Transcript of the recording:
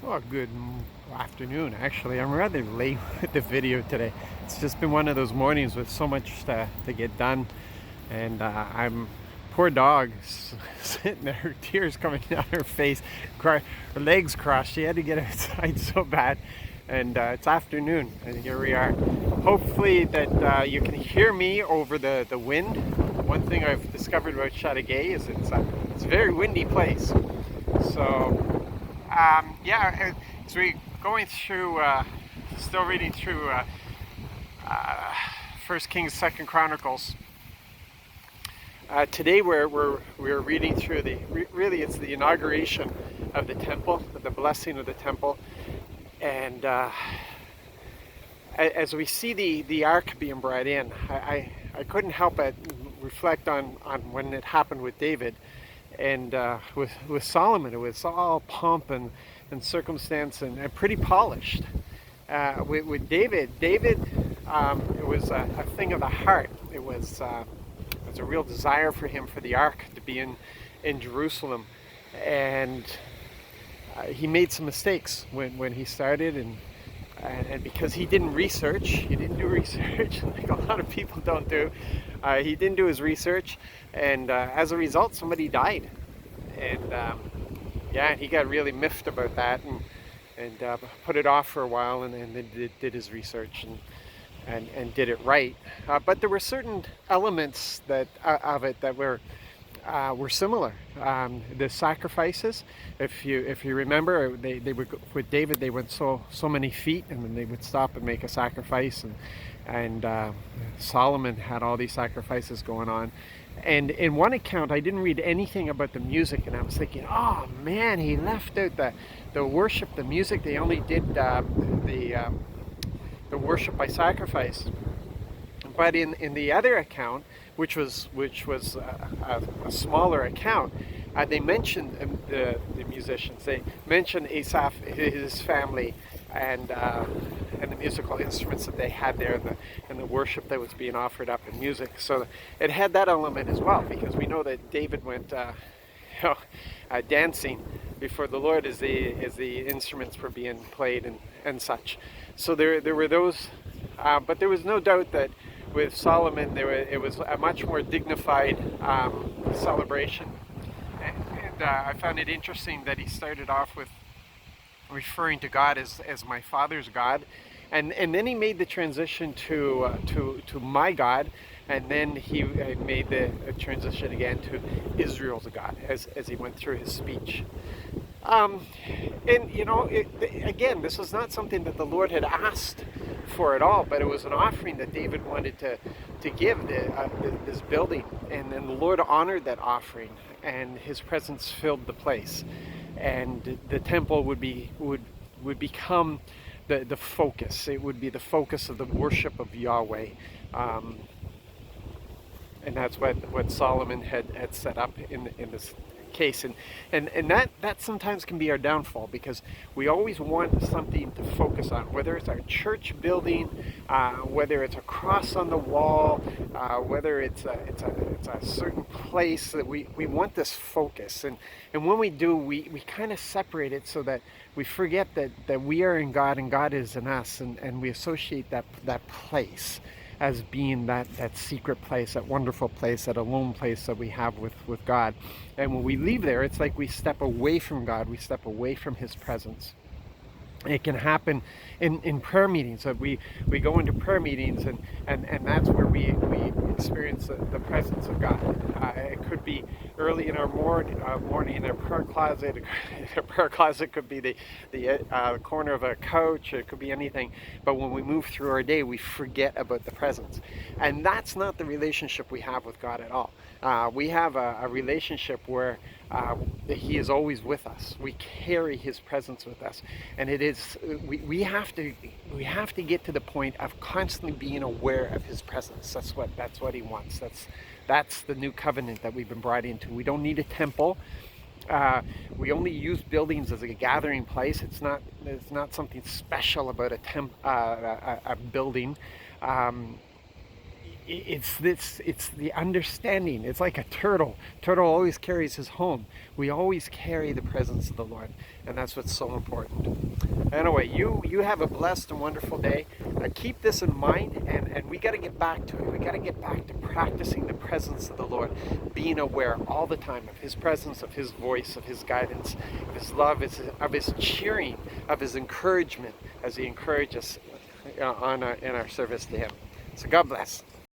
Well, good afternoon. Actually, I'm rather late with the video today. It's just been one of those mornings with so much to get done, and I'm poor dog sitting there, her tears coming down her face, her legs crossed. She had to get outside so bad, and it's afternoon, and here we are. Hopefully that you can hear me over the wind. One thing I've discovered about Chateauguay is it's a very windy place. So yeah, so we're going through, still reading through 1 Kings, 2 Chronicles. Today we're reading through really it's the inauguration of the temple, the blessing of the temple, and as we see the ark being brought in, I couldn't help but reflect on when it happened with David. And with Solomon, it was all pomp and circumstance and pretty polished. With David, it was a thing of the heart. It was a real desire for him for the ark to be in Jerusalem, and he made some mistakes when he started, and because he didn't do research like a lot of people don't do. He didn't do his research, and as a result, somebody died. And yeah, he got really miffed about that, and put it off for a while, and then did his research and did it right. But there were certain elements of it that were similar. The sacrifices, if you remember, they would with David. They went so many feet, and then they would stop and make a sacrifice, and Solomon had all these sacrifices going on. And in one account, I didn't read anything about the music, and I was thinking, oh man, he left out the worship, the music. They only did the worship by sacrifice. But in the other account, which was a smaller account, they mentioned the musicians. They mentioned Asaph, his family, and the musical instruments that they had there, and the worship that was being offered up in music. So it had that element as well, because we know that David went dancing before the Lord as the instruments were being played and such. So there were those, but there was no doubt that with Solomon it was a much more dignified celebration. And I found it interesting that he started off with referring to God as my father's God, and then he made the transition to my God, and then he made the transition again to Israel's God as he went through his speech. Um, and again, this was not something that the Lord had asked for at all, but it was an offering that David wanted to give this building, and then the Lord honored that offering, and His presence filled the place, and the temple would become the focus. It would be the focus of the worship of Yahweh. And that's what Solomon had set up in this case, and that sometimes can be our downfall, because we always want something to focus on, whether it's our church building, whether it's a cross on the wall, whether it's a certain place that we want this focus, and when we do, we kind of separate it so that we forget that we are in God and God is in us, and we associate that place as being that secret place, that wonderful place, that alone place that we have with God. And when we leave there, it's like we step away from God, we step away from His presence. It can happen in prayer meetings. So we go into prayer meetings, and that's where we experience the presence of God. It could be early in our morning in our prayer closet. A prayer closet could be the corner of a couch. It could be anything. But when we move through our day, we forget about the presence. And that's not the relationship we have with God at all. We have a relationship where He is always with us. We carry His presence with us, and it is we have to get to the point of constantly being aware of His presence. That's what He wants. That's the new covenant that we've been brought into. We don't need a temple. We only use buildings as a gathering place. It's not something special about a building. it's the understanding. It's like a turtle. Turtle always carries his home. We always carry the presence of the Lord, and that's what's so important. Anyway, you have a blessed and wonderful day. Keep this in mind, and we got to get back to it. We got to get back to practicing the presence of the Lord, being aware all the time of His presence, of His voice, of His guidance, of His love, of His cheering, of His encouragement as He encourages us in our service to Him. So God bless.